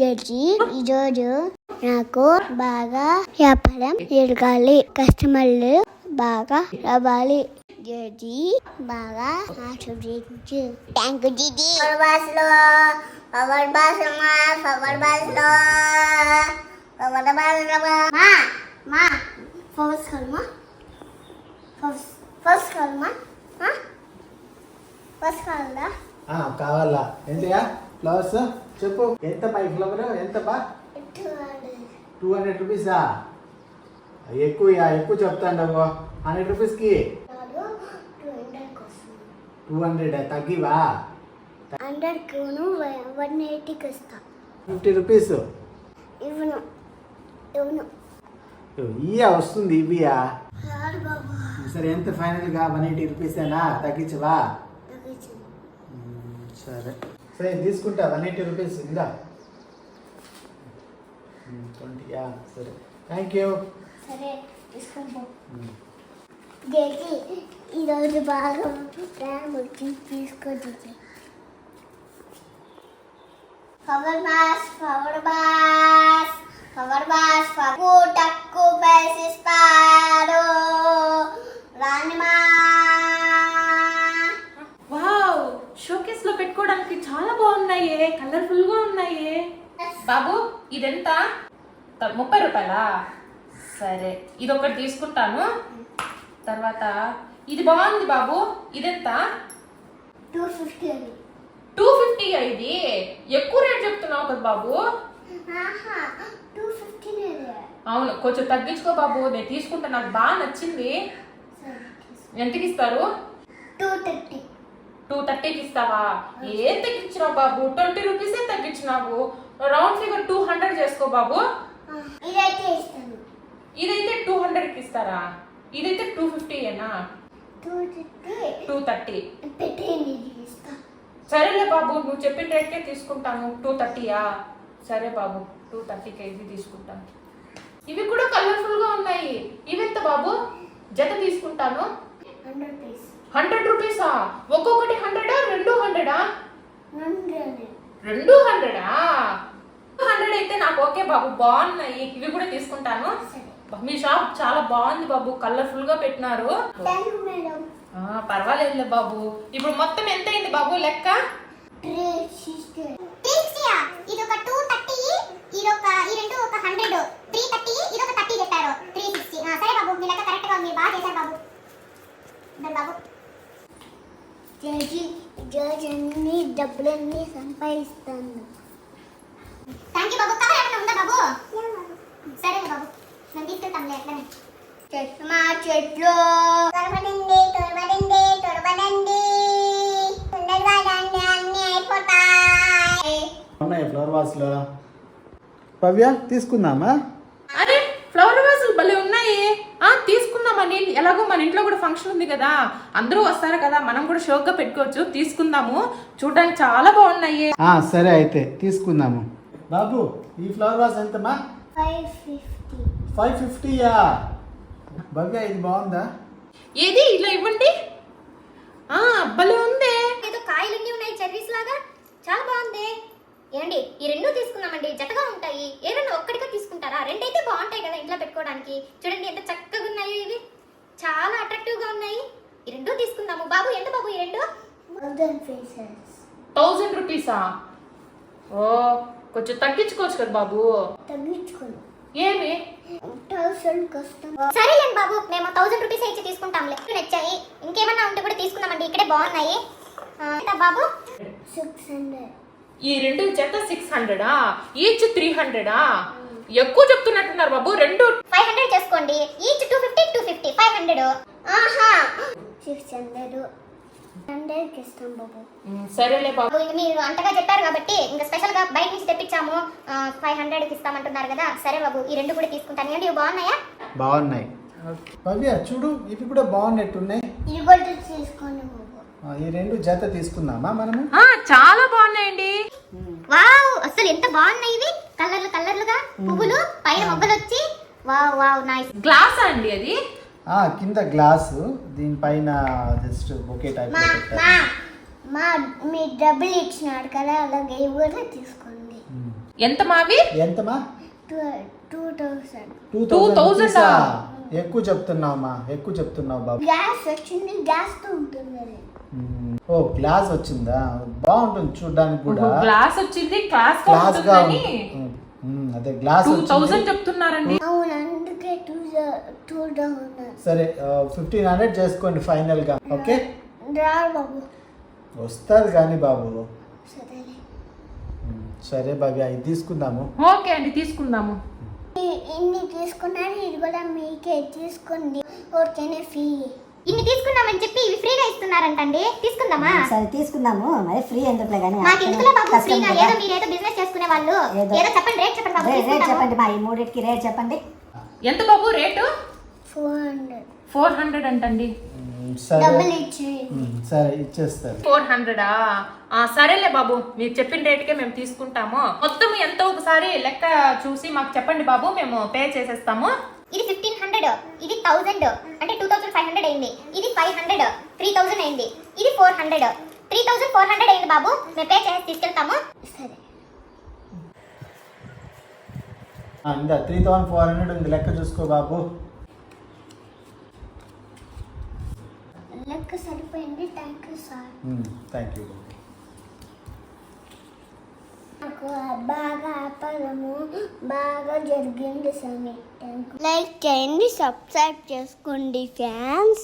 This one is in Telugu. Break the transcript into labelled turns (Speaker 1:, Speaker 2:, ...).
Speaker 1: జడ్జి ఈరోజు నాకు బాగా వ్యాపారం జరగాలి, కస్టమర్లు బాగా రావాలి. జడ్జి బాగా ఆశీర్వదించు. Thank you GG.
Speaker 2: కావాలా ఏంటియా ఫ్లవర్స్ చెప్పు. ఎంత మా ఫ్లవర్ ఎంత బా? 200 రూపీసా? ఎక్కువ చెప్తాండవు. 100 రూపీస్కి 200 తగ్గివా?
Speaker 1: 180కి ఇస్తా.
Speaker 2: 50 రూపీస్
Speaker 1: ఇవ్వను.
Speaker 2: ఇయ్యా వస్తుంది ఇవ్వియా. సరే ఎంత ఫైనల్గా 180 రూపీసేనా? తగ్గించవా? సరే తీసుకుంటా 180 రూపీస్ ఇందా 20. సరే థ్యాంక్ యూ.
Speaker 1: సరే తీసుకుంటా. ఈరోజు బాగా ప్రేమ వచ్చి తీసుకోండి. తక్కువ పైసిస్తారు రానిమా.
Speaker 3: వావ్, షోకేస్ లో పెట్టుకోవడానికి చాలా బాగున్నాయి, కలర్ఫుల్ గా ఉన్నాయి. బాబు ఇదెంత? 30 రూపాయలా? సరే ఇది ఒకటి తీసుకుంటాను. తర్వాత ఇది బాగుంది బాబు, ఇదెంత?
Speaker 1: 250.
Speaker 3: 250 ఇది ఎక్కువ రేట్ చెప్తున్నావు కదా బాబు.
Speaker 1: 250.
Speaker 3: అవును కొంచెం తగ్గించుకో బాబు, నేను తీసుకుంటా, నాకు బాగా నచ్చింది. ఎంతకి ఇస్తారు?
Speaker 1: 230.
Speaker 3: 230కి ఇస్తావా? ఏం తగ్గించినావు బాబు, 20 రూపీసే తగ్గించినావు. రౌండ్ ఫిగర్ 200 చేసుకో బాబు.
Speaker 1: ఇదైతే ఇస్తాను.
Speaker 3: ఇదైతే 200కి ఇస్తారా? ఇదైతే 250ఏనా? 230
Speaker 1: పెట్టేయండి.
Speaker 3: సరేలే బాబు, నువ్వు చెప్పిన రేట్కే తీసుకుంటాను. 230యా? సరే బాబు 230 కేజీ తీసుకుంటాను. ఇవి కూడా కలర్ఫుల్ గా ఉన్నాయి. ఇవెంత బాబు? జత తీసుకుంటాను. 100 రూపీసా? ఒక్కొక్కటి 100? 200? 200? 200 అయితే నాకు ఓకే బాబు, బాగున్నాయి. ఇవి కూడా తీసుకుంటాను. మీ షాప్ చాలా బాగుంది బాబు, కలర్ఫుల్ గా పెట్టినారు. పర్వాలేదులే బాబు. ఇప్పుడు మొత్తం ఎంత అయింది బాబు లెక్క?
Speaker 1: 360. ఇదొక 230, ఇదొక ఈ రెండు ఒక 100. 330, ఇదొక 30 చెప్పారు. 360. సరే బాబు, మీ లెక్క కరెక్ట్ గా మీరు బాగా చేశారు బాబు. బాబు జడ్జి అన్ని డబ్బులన్నీ సంపాదిస్తాను. Thank you Babu. కవర్ ఏమైనా ఉందా బాబు? సరే బాబు, నేను తీసుకెళ్తాంలే. ఎట్లనే మా చెట్లు తొరబడండి అన్ని అయిపోతాయి.
Speaker 2: ఉన్నాయి ఫ్లవర్ వాస్ లో. పవ్య తీసుకుందామా?
Speaker 3: అరే ఫ్లవర్ వాసులు భలే ఉన్నాయి. తీసుకుందామని, ఎలాగో మన ఇంట్లో కూడా ఫంక్షన్ ఉంది కదా, అందరూ వస్తారు కదా, మనం కూడా షోక్గా పెట్టుకోవచ్చు. తీసుకుందాము, చూడడానికి చాలా బాగున్నాయి.
Speaker 2: సరే అయితే తీసుకుందాము. బాబు ఈ ఫ్లవర్ వాస్ ఎంతమా? 550యా? భవ్య ఇది బాగుందా?
Speaker 3: ఏది ఇలా ఇవ్వండి. భలే ఉంది.
Speaker 1: ఏదో కాయలన్నీ ఉన్నాయి, చెర్రీస్ లాగా, చాలా బాగుంది. ఏమండి ఈ రెండు తీసుకుందామండి, జతగా ఉంటాయి. ఏదైనా ఒక్కడిగా తీసుకుంటారా? రెండైతే బాగుంటాయి కదా ఇంట్లో పెట్టుకోవడానికి. చూడండి ఎంత చక్కగా ఉన్నాయో, ఇవి చాలా అట్రాక్టివ్ గా ఉన్నాయి. ఈ రెండు తీసుకుందాము. బాబు ఎంత బాబు ఈ రెండు?
Speaker 3: 1000 రూపీసా? ఓ కొంచెం తగ్గించుకోవచ్చు కదా బాబు.
Speaker 1: తగ్గించుకోను.
Speaker 3: ఏమి?
Speaker 1: 1000 కష్టం. సరేలేండి బాబు, మేము 1000 రూపీస్ ఇచ్చి తీసుకుంటాంలే. నచ్చాయి, ఇంకేమన్నా ఉంటే కూడా తీసుకుందామండి, ఇక్కడే బాగున్నాయి. బాబు 600.
Speaker 3: ఈ రెండు జత 600? ఈచ్ 300? ఎక్కువ చెప్తున్నట్టున్నారు బాబు. రెండు
Speaker 1: 500 చేసుకోండి. ఈచ్ 250 500. 600 100కి ఇస్తాం బాబు.
Speaker 3: సరేలే బాబు.
Speaker 1: మీరు అంతగా చెప్పారు కాబట్టి ఇంకా స్పెషల్ గా బయట నుంచి తెప్పించాము. 500కి ఇస్తామంటున్నారు కదా. సరే బాబు, ఈ రెండు కూడా తీసుకుంటాను. ఏంటి ఇవి బాగున్నాయా?
Speaker 2: బాగున్నాయి. భవ్య చూడు, ఇవి కూడా బాగున్నట్టున్నాయి.
Speaker 1: ఇవి కూడా తీసుకోండి బాబు.
Speaker 2: ఈ రెండు జత తీసుకుందామా మనము?
Speaker 3: చాలా బాగున్నాయండి.
Speaker 1: వావ్, అసలు ఎంత బాగున్నాయి ఇవి. కలర్లుగా పువ్వులు, పైన మొగ్గలు వచ్చి. Wow wow nice.
Speaker 3: గ్లాస్ అండి అది?
Speaker 2: కింద గ్లాసు, దీనిపైన జస్ట్ బొకే టైప్.
Speaker 1: మీ డబ్బులు ఇచ్చినాడు కదా, అలాగే ఇవి కూడా తీసుకోండి.
Speaker 3: ఎంత మావి?
Speaker 2: ఎంతమా?
Speaker 1: 2000.
Speaker 3: 2000
Speaker 2: ఎక్కువ చెప్తున్నావమ్మా, ఎక్కువ చెప్తున్నావు బాబు.
Speaker 1: గ్యాస్ వచ్చింది, గ్యాస్ తో ఉంటుంది అది.
Speaker 2: ఓ గ్లాస్ వచ్చిందా, బాగుంటుంది చూడడానికి కూడా.
Speaker 3: గ్లాస్ వచ్చింది, క్లాస్ గా
Speaker 2: గ్లాస్ గా
Speaker 3: ఉంటుందని
Speaker 2: అదే గ్లాస్
Speaker 3: 2000 చెప్తున్నారండి.
Speaker 1: అవును, అందుకే 2000.
Speaker 2: సరే 1500 చేసుకోండి ఫైనల్ గా. ఓకే
Speaker 1: రాడు బాబు.
Speaker 2: వస్తుంది కానీ బాబు.
Speaker 1: సరేలే.
Speaker 2: సరే బాబు, అవి తీసుకుందాము.
Speaker 3: ఓకే అండి, తీసుకుందాము.
Speaker 1: ఇన్ని తీసుకున్నాను, ఇది కూడా మీకే తీసుకోండి. ఓకేనే ఫ్రీ. ఇన్ని తీసుకున్నామని చెప్పి ఇవి ఫ్రీగా ఇస్తున్నారంటండి, తీసుకుందామా?
Speaker 4: సరే తీసుకుందాము, మరి ఫ్రీ ఎందుకులే కానీ.
Speaker 1: మాకు ఎందుకులే బాబు ఫ్రీగా, ఏదో మీరేదో బిజినెస్ చేసుకునే వాళ్ళు ఏదో చెప్పండి, రేట్ చెప్పండి బాబు.
Speaker 4: రేట్ చెప్పండి, మా ఈ మూడింటికి రేట్ చెప్పండి.
Speaker 3: ఎంత బాబు రేటు?
Speaker 1: 400.
Speaker 3: 400 అంటండి.
Speaker 2: సరే
Speaker 1: డబ్బులు ఇచ్చి
Speaker 2: సరే ఇచ్చేస్తారు.
Speaker 3: 400 సరేలే బాబు, మీరు చెప్పిన రేటుకే మేము తీసుకుంటాము. మొత్తం ఎంత ఒకసారి లెక్క చూసి మాకు చెప్పండి బాబు, మేము పే చేసేస్తాము.
Speaker 1: ఇది 1500, ఇది 1000 అంటే 2500 అయింది. ఇది 500, 3000 అయింది. ఇది 400, 3400 అయింది బాబు. మేము పే చేసి తీసుకెళ్తాము. సరే.
Speaker 2: ఇంకా 3400 ఉంది, లెక్క చూసుకో బాబు.
Speaker 1: లెక్క సరిపోయింది. Thank you sir.
Speaker 2: Thank you.
Speaker 1: నాకు బాగా వ్యాపారము బాగా జరిగింది స్వామి. లైక్ చేయండి, సబ్స్క్రైబ్ చేసుకోండి ఫ్యాన్స్.